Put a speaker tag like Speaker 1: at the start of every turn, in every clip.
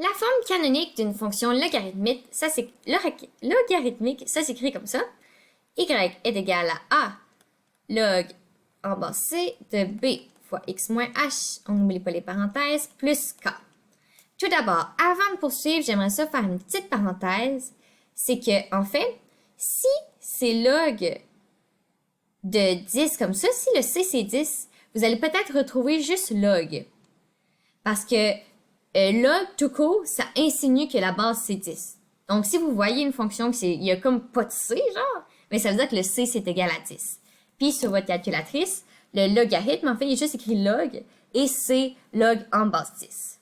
Speaker 1: La forme canonique d'une fonction logarithmique, ça s'écrit comme ça. Y est égal à A log en base C de B fois X moins H, on n'oublie pas les parenthèses, plus K. Tout d'abord, avant de poursuivre, j'aimerais ça faire une petite parenthèse. C'est que, en fait, si c'est log de 10 comme ça, si le C c'est 10, vous allez peut-être retrouver juste log. Parce que log tout court, ça insinue que la base c'est 10. Donc, si vous voyez une fonction il y a comme pas de C, genre, mais ça veut dire que le C c'est égal à 10. Puis, sur votre calculatrice, le logarithme, en fait, il est juste écrit log et c'est log en base 10.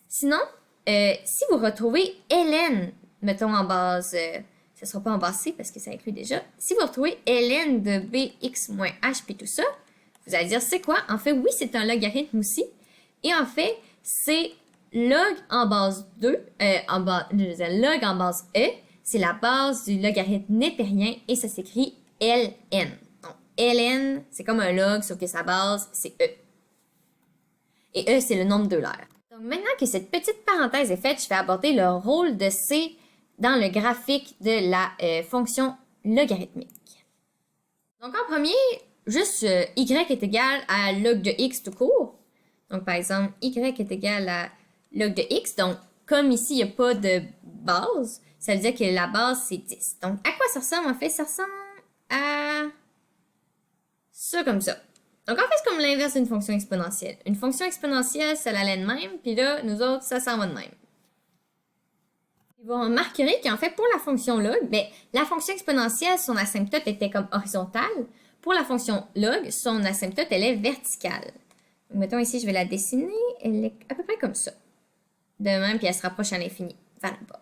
Speaker 1: Sinon, si vous retrouvez ln, mettons en base, ce ne sera pas en base C parce que ça inclut déjà. Si vous retrouvez ln de bx moins h puis tout ça, vous allez dire c'est quoi? En fait, oui, c'est un logarithme aussi. Et en fait, c'est log en base 2, log en base e, c'est la base du logarithme népérien et ça s'écrit ln. Donc, ln, c'est comme un log, sauf que sa base, c'est e. Et e, c'est le nombre d'Euler. Donc, maintenant que cette petite parenthèse est faite, je vais aborder le rôle de C dans le graphique de la fonction logarithmique. Donc, en premier, juste y est égal à log de x tout court. Donc, par exemple, y est égal à log de x. Donc, comme ici, il n'y a pas de base, ça veut dire que la base, c'est 10. Donc, à quoi ça ressemble? En fait, ça ressemble à ça comme ça. Donc, en fait, c'est comme l'inverse d'une fonction exponentielle. Une fonction exponentielle, ça l'allait de même, puis là, nous autres, ça s'en va de même. Vous remarquerez qu'en fait, pour la fonction log, la fonction exponentielle, son asymptote était comme horizontale. Pour la fonction log, son asymptote, elle est verticale. Donc, mettons ici, je vais la dessiner. Elle est à peu près comme ça. De même, puis elle se rapproche à l'infini, vers le bas.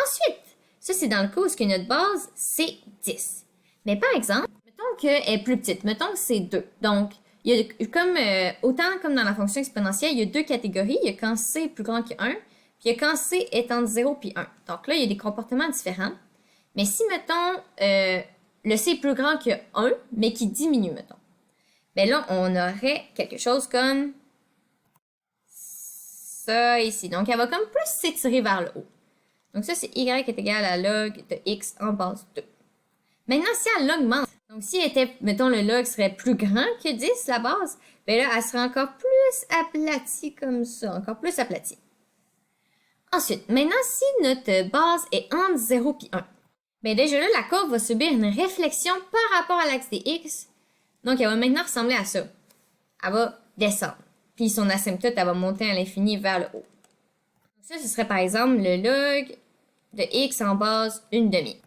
Speaker 1: Ensuite, ça, c'est dans le cas où notre base, c'est 10. Mais par exemple, mettons qu'elle est plus petite. Mettons que c'est 2. Donc, il y a comme, autant comme dans la fonction exponentielle, il y a deux catégories. Il y a quand C est plus grand que 1, puis il y a quand C est entre 0 et 1. Donc là, il y a des comportements différents. Mais si, mettons, le C est plus grand que 1, mais qui diminue, mettons. Bien là, on aurait quelque chose comme ça ici. Donc, elle va comme plus s'étirer vers le haut. Donc ça, c'est y est égal à log de x en base 2. Maintenant, si elle augmente, donc si mettons, le log serait plus grand que 10, la base, bien là, elle serait encore plus aplatie comme ça, encore plus aplatie. Ensuite, maintenant, si notre base est entre 0 et 1, bien déjà là, la courbe va subir une réflexion par rapport à l'axe des x. Donc, elle va maintenant ressembler à ça. Elle va descendre. Puis son asymptote, elle va monter à l'infini vers le haut. Donc ça, ce serait par exemple le log de x en base 1/2.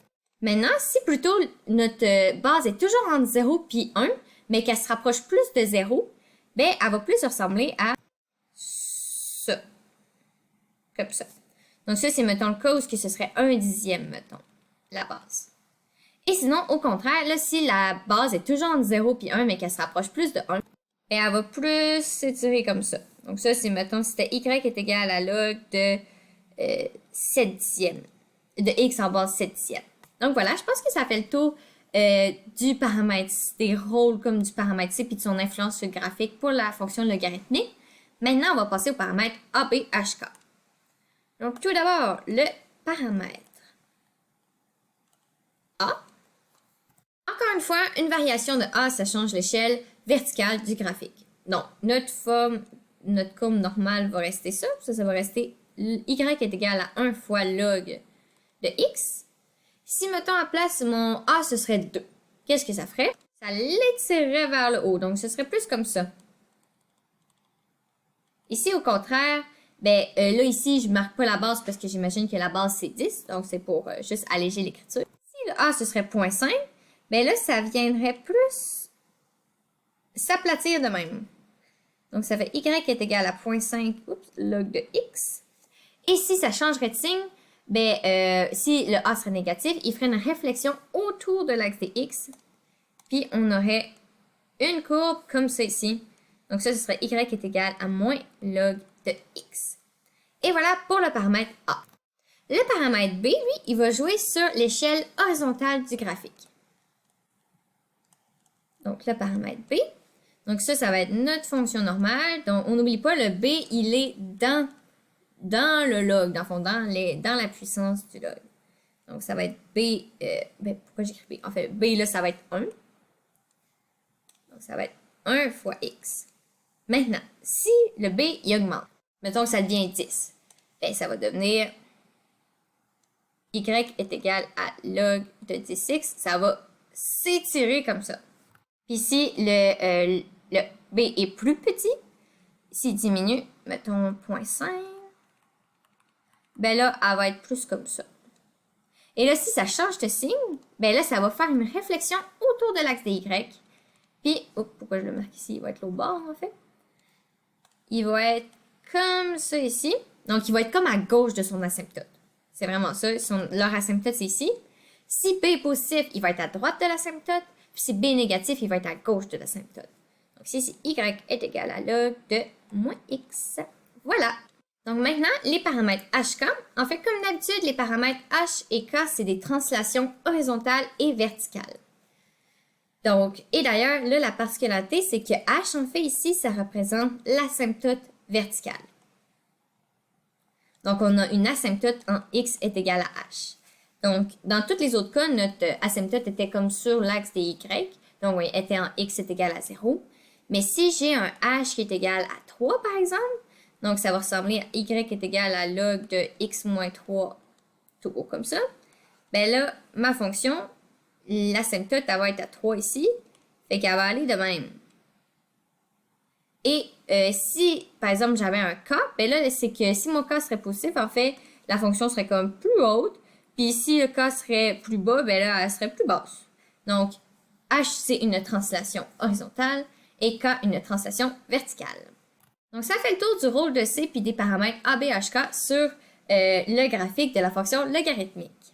Speaker 1: Maintenant, si plutôt notre base est toujours entre 0 et 1, mais qu'elle se rapproche plus de 0, bien, elle va plus ressembler à ça. Comme ça. Donc ça, c'est, mettons, le cas où ce serait 1/10, mettons, la base. Et sinon, au contraire, là, si la base est toujours entre 0 et 1, mais qu'elle se rapproche plus de 1, bien, elle va plus s'étirer comme ça. Donc ça, c'est, mettons, si y est égal à log de 7/10, de x en base 7/10. Donc voilà, je pense que ça fait le tour du paramètre, des rôles comme du paramètre C puis de son influence sur le graphique pour la fonction logarithmique. Maintenant, on va passer au paramètre ABHK. Donc tout d'abord, le paramètre A. Encore une fois, une variation de A, ça change l'échelle verticale du graphique. Donc, notre courbe normale va rester ça. Ça va rester y est égal à 1 fois log de x. Si, mettons, à place mon A, ce serait 2. Qu'est-ce que ça ferait? Ça l'étirerait vers le haut. Donc, ce serait plus comme ça. Ici, au contraire, ben, là, ici, je ne marque pas la base parce que j'imagine que la base, c'est 10. Donc, c'est pour juste alléger l'écriture. Si le A, ce serait 0.5, ben là, ça viendrait plus s'aplatir de même. Donc, ça fait y est égal à 0.5 log de x. Et si ça changerait de signe, ben, si le A serait négatif, il ferait une réflexion autour de l'axe des x. Puis, on aurait une courbe comme ça ici. Donc, ça, ce serait y est égal à moins log de x. Et voilà pour le paramètre A. Le paramètre B, lui, il va jouer sur l'échelle horizontale du graphique. Donc, le paramètre B. Donc, ça va être notre fonction normale. Donc, on n'oublie pas, le B, il est dans dans le log, dans le fond, dans la puissance du log. Donc, ça va être B, pourquoi j'écris B? En fait, B, là, ça va être 1. Donc, ça va être 1 fois X. Maintenant, si le B, il augmente, mettons que ça devient 10, ben, ça va devenir Y est égal à log de 10X. Ça va s'étirer comme ça. Puis si le B est plus petit, s'il diminue, mettons 0.5, ben là, elle va être plus comme ça. Et là, si ça change de signe, ben là, ça va faire une réflexion autour de l'axe des Y. Puis, pourquoi je le marque ici? Il va être l'autre bord, en fait. Il va être comme ça ici. Donc, il va être comme à gauche de son asymptote. C'est vraiment ça. Leur asymptote, c'est ici. Si B est positif, il va être à droite de l'asymptote. Puis si B est négatif, il va être à gauche de l'asymptote. Donc, ici, Y est égal à log de moins X. Voilà. Donc maintenant, les paramètres HK. En fait, comme d'habitude, les paramètres H et K, c'est des translations horizontales et verticales. Donc, et d'ailleurs, là, la particularité, c'est que H, en fait, ici, ça représente l'asymptote verticale. Donc, on a une asymptote en X est égal à H. Donc, dans tous les autres cas, notre asymptote était comme sur l'axe des Y. Donc, oui, était en X est égal à 0. Mais si j'ai un H qui est égal à 3, par exemple, donc ça va ressembler à Y est égal à log de X moins 3, tout haut comme ça, ben là, ma fonction, l'asymptote, elle va être à 3 ici, fait qu'elle va aller de même. Et si, par exemple, j'avais un K, ben là, c'est que si mon K serait positif, en fait, la fonction serait comme plus haute, puis si le K serait plus bas, ben là, elle serait plus basse. Donc, H, c'est une translation horizontale, et K, une translation verticale. Donc, ça fait le tour du rôle de C puis des paramètres ABHK sur le graphique de la fonction logarithmique.